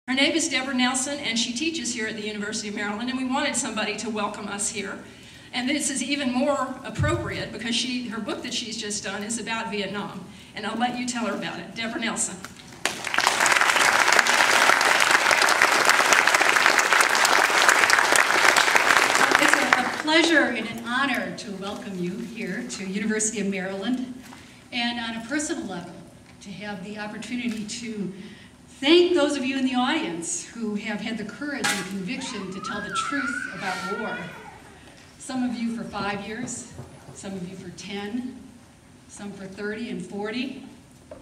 Her name is Deborah Nelson, and she teaches here at the University of Maryland, and we wanted somebody to welcome us here. And this is even more appropriate because her book that she's just done is about Vietnam. And I'll let you tell her about it. Deborah Nelson. It's a pleasure and an honor to welcome you here to University of Maryland, and on a personal level, to have the opportunity to thank those of you in the audience who have had the courage and conviction to tell the truth about war. Some of you for 5 years, some of you for 10, some for 30 and 40.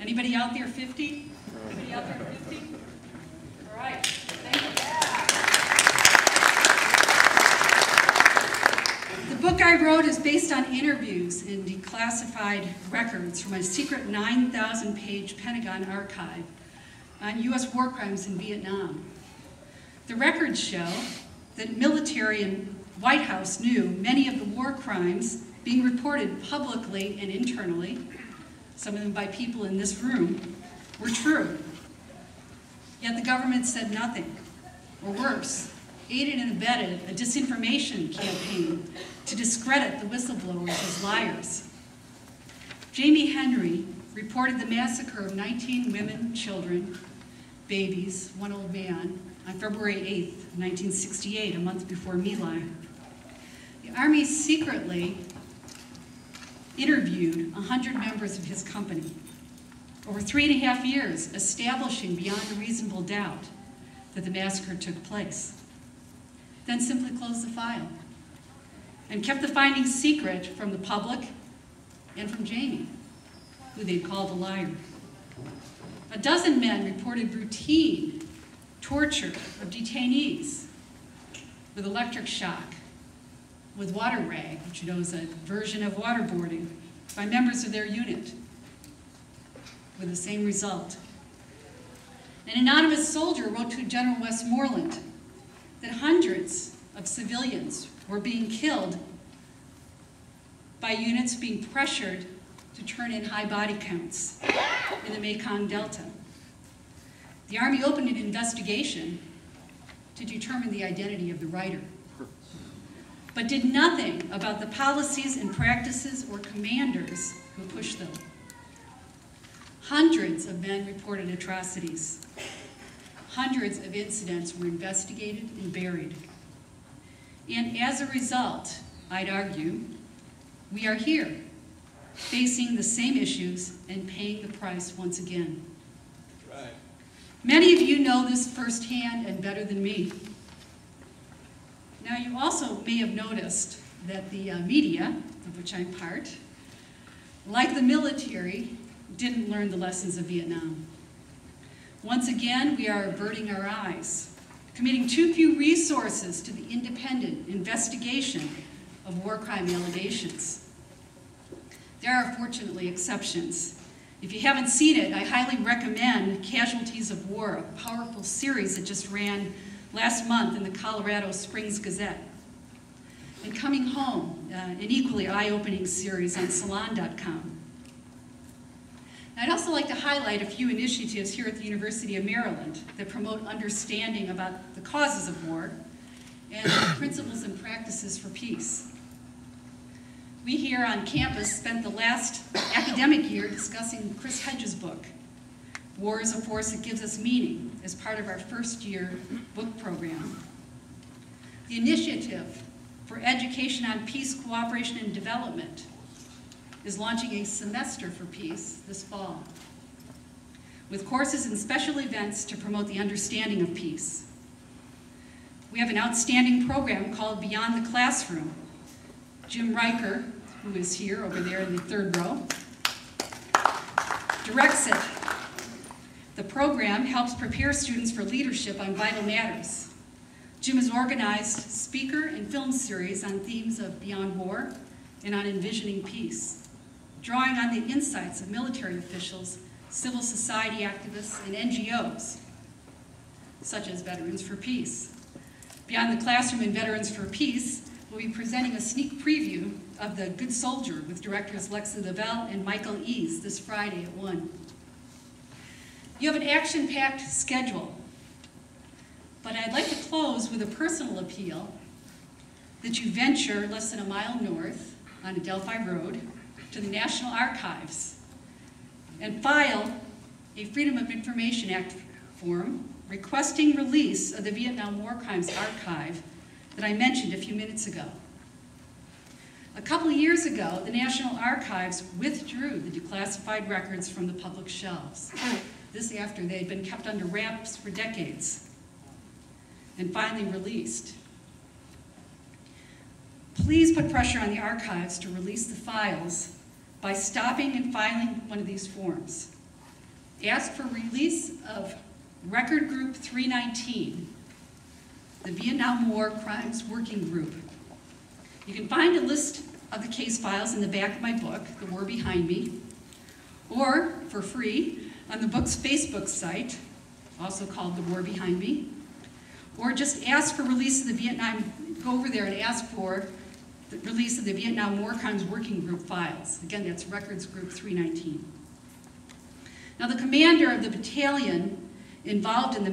Anybody out there 50? Anybody out there 50? All right, thank you. The book I wrote is based on interviews and declassified records from a secret 9,000-page Pentagon archive on U.S. war crimes in Vietnam. The records show that military and White House knew many of the war crimes being reported publicly and internally, some of them by people in this room, were true. Yet the government said nothing, or worse, aided and abetted a disinformation campaign to discredit the whistleblowers as liars. Jamie Henry reported the massacre of 19 women, children, babies, one old man, on February 8th, 1968, a month before My Lai. The Army secretly interviewed 100 members of his company over 3.5 years, establishing beyond a reasonable doubt that the massacre took place. Then simply closed the file and kept the findings secret from the public and from Jamie, who they'd called a liar. A dozen men reported routine torture of detainees with electric shock, with water rag, which you know is a version of waterboarding, by members of their unit, with the same result. An anonymous soldier wrote to General Westmoreland that hundreds of civilians were being killed by units being pressured to turn in high body counts in the Mekong Delta. The Army opened an investigation to determine the identity of the writer, but did nothing about the policies and practices or commanders who pushed them. Hundreds of men reported atrocities. Hundreds of incidents were investigated and buried. And as a result, I'd argue, we are here, facing the same issues and paying the price once again. That's right. Many of you know this firsthand and better than me. Now, you also may have noticed that the media, of which I'm part, like the military, didn't learn the lessons of Vietnam. Once again, we are averting our eyes, committing too few resources to the independent investigation of war crime allegations. There are fortunately exceptions. If you haven't seen it, I highly recommend Casualties of War, a powerful series that just ran last month in the Colorado Springs Gazette. And Coming Home, an equally eye-opening series on Salon.com. I'd also like to highlight a few initiatives here at the University of Maryland that promote understanding about the causes of war and principles and practices for peace. We here on campus spent the last academic year discussing Chris Hedges' book, War is a Force That Gives Us Meaning, as part of our first-year book program. The Initiative for Education on Peace, Cooperation, and Development is launching a semester for peace this fall, with courses and special events to promote the understanding of peace. We have an outstanding program called Beyond the Classroom. Jim Riker, who is here over there in the third row, directs it. The program helps prepare students for leadership on vital matters. Jim has organized speaker and film series on themes of beyond war and on envisioning peace, drawing on the insights of military officials, civil society activists, and NGOs, such as Veterans for Peace. Beyond the Classroom and Veterans for Peace will be presenting a sneak preview of The Good Soldier with directors Lexa Lavelle and Michael Ease this Friday at 1. You have an action-packed schedule But I'd like to close with a personal appeal that you venture less than a mile north on Adelphi Road to the National Archives and file a Freedom of Information Act form requesting release of the Vietnam War Crimes Archive that I mentioned a few minutes ago. A couple of years ago, the National Archives withdrew the declassified records from the public shelves. This after they had been kept under wraps for decades and finally released. Please put pressure on the archives to release the files by stopping and filing one of these forms. Ask for release of Record Group 319, the Vietnam War Crimes Working Group. You can find a list of the case files in the back of my book, The War Behind Me, or for free on the book's Facebook site, also called The War Behind Me, or just ask for release of the Vietnam, go over there and ask for the release of the Vietnam War Crimes Working Group files. Again, that's Records Group 319. Now, the commander of the battalion involved in the